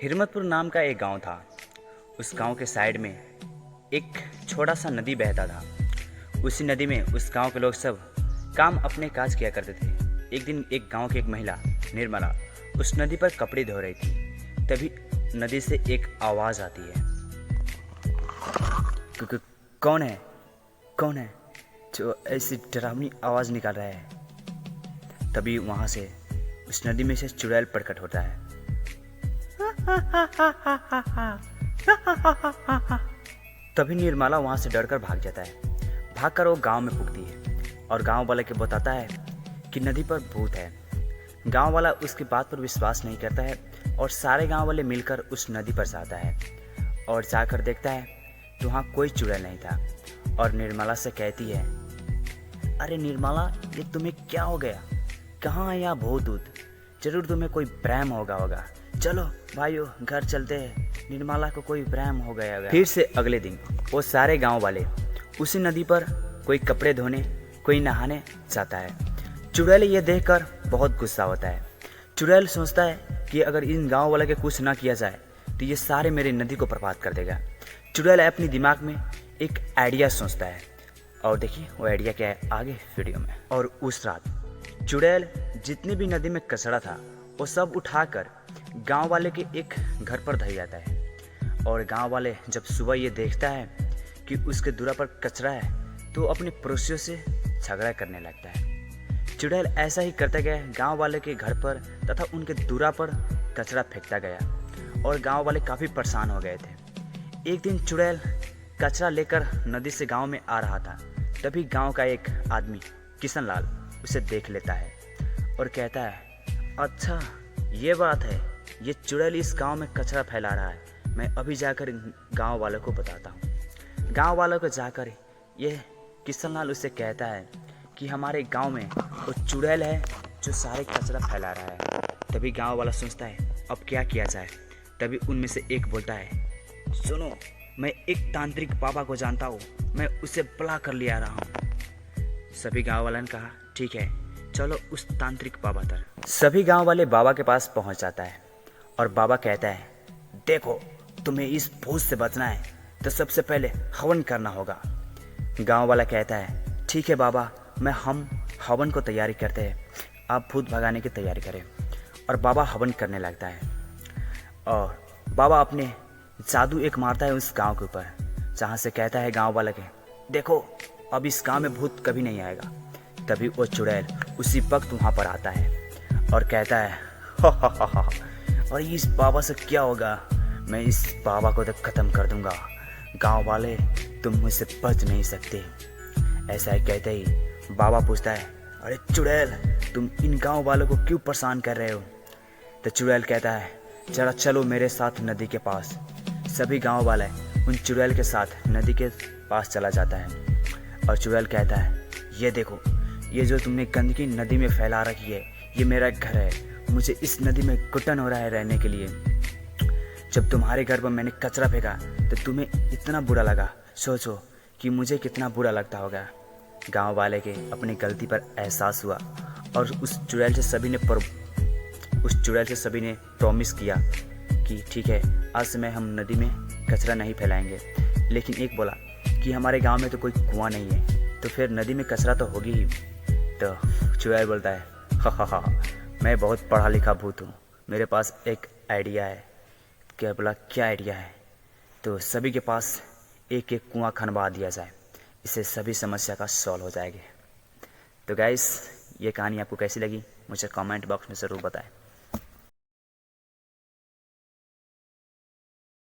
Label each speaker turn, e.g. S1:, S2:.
S1: हिरमतपुर नाम का एक गांव था। उस गांव के साइड में एक छोटा सा नदी बहता था। उसी नदी में उस गांव के लोग सब काम अपने काज किया करते थे। एक दिन एक गांव की एक महिला निर्मला उस नदी पर कपड़े धो रही थी। तभी नदी से एक आवाज़ आती है, कौन है, कौन है जो ऐसी डरावनी आवाज़ निकाल रहा है। तभी वहाँ से उस नदी में से चुड़ैल प्रकट होता है। तभी निर्मला वहां से डरकर भाग जाता है। भागकर वो गांव में पुगती है और गांव वाले को बताता है कि नदी पर भूत है। गांव वाला उसकी बात पर विश्वास नहीं करता है और सारे गांव वाले मिलकर उस नदी पर जाता है और जाकर देखता है तो वहाँ कोई चुड़ैल नहीं था। और निर्मला से कहती है, अरे निर्मला, ये तुम्हें क्या हो गया? कहाँ है यहाँ भूत ऊत? जरूर तुम्हें कोई भ्रम होगा। चलो भाइयों, घर चलते हैं, निर्मला को कोई भ्रम हो गया। फिर से अगले दिन वो सारे गांव वाले उसी नदी पर कोई कपड़े धोने, कोई नहाने जाता है। चुड़ैल ये देखकर बहुत गुस्सा होता है। चुड़ैल सोचता है कि अगर इन गांव वाले के कुछ ना किया जाए तो ये सारे मेरी नदी को बर्बाद कर देगा। चुड़ैल अपने दिमाग में एक आइडिया सोचता है और देखिए वो आइडिया क्या है आगे वीडियो में। और उस रात चुड़ैल जितने भी नदी में कचरा था वो सब उठाकर गांव वाले के एक घर पर धर जाता है। और गांव वाले जब सुबह ये देखता है कि उसके दूरा पर कचरा है तो अपने पड़ोसियों से झगड़ा करने लगता है। चुड़ैल ऐसा ही करता गया, गांव वाले के घर पर तथा उनके दूरा पर कचरा फेंकता गया और गांव वाले काफ़ी परेशान हो गए थे। एक दिन चुड़ैल कचरा लेकर नदी से गांव में आ रहा था। तभी गांव का एक आदमी किशन लाल उसे देख लेता है और कहता है, अच्छा ये बात है, ये चुड़ैल इस गांव में कचरा फैला रहा है। मैं अभी जाकर गांव वालों को बताता हूँ। गांव वालों को जाकर ये किशन लाल उसे कहता है कि हमारे गांव में वो चुड़ैल है जो सारे कचरा फैला रहा है। तभी गांव वाला सोचता है अब क्या किया जाए। तभी उनमें से एक बोलता है, सुनो, मैं एक तांत्रिक बाबा को जानता हूँ, मैं उसे बुला कर ले आ रहा हूँ। सभी गाँव वालों ने कहा, ठीक है, चलो उस तांत्रिक बाबा तक। सभी गांव वाले बाबा के पास पहुंच जाता है और बाबा कहता है, देखो, तुम्हें इस भूत से बचना है तो सबसे पहले हवन करना होगा। गांव वाला कहता है, ठीक है बाबा, हम हवन को तैयारी करते हैं, आप भूत भगाने की तैयारी करें। और बाबा हवन करने लगता है और बाबा अपने जादू एक मारता है उस गांव के ऊपर, जहाँ से कहता है गांव वाले के, देखो अब इस गांव में भूत कभी नहीं आएगा। तभी वो चुड़ैल उसी वक्त वहाँ पर आता है और कहता है, हा, और इस बाबा से क्या होगा? मैं इस बाबा को तो ख़त्म कर दूंगा। गांव वाले, तुम मुझसे बच नहीं सकते। ऐसा ही कहते ही बाबा पूछता है, अरे चुड़ैल, तुम इन गांव वालों को क्यों परेशान कर रहे हो? तो चुड़ैल कहता है, जरा चलो मेरे साथ नदी के पास। सभी गांव वाले उन चुड़ैल के साथ नदी के पास चला जाता है और चुड़ैल कहता है, ये देखो, ये जो तुमने गंदगी नदी में फैला रखी है, ये मेरा घर है, मुझे इस नदी में घुटन हो रहा है रहने के लिए। जब तुम्हारे घर पर मैंने कचरा फेंका तो तुम्हें इतना बुरा लगा, सोचो कि मुझे कितना बुरा लगता होगा। गांव वाले के अपनी गलती पर एहसास हुआ और उस चुड़ैल से सभी ने प्रॉमिस किया कि ठीक है, आज से मैं हम नदी में कचरा नहीं फैलाएंगे। लेकिन एक बोला कि हमारे गाँव में तो कोई कुआं नहीं है, तो फिर नदी में कचरा तो होगी ही। तो चुड़ैल बोलता है, हा, मैं बहुत पढ़ा लिखा भूत हूँ, मेरे पास एक आइडिया है। क्या बोला, क्या आइडिया है? तो सभी के पास एक एक कुआं खनवा दिया जाए, इससे सभी समस्या का सॉल्व हो जाएगी। तो गाइस, ये कहानी आपको कैसी लगी मुझे कमेंट बॉक्स में ज़रूर बताएं।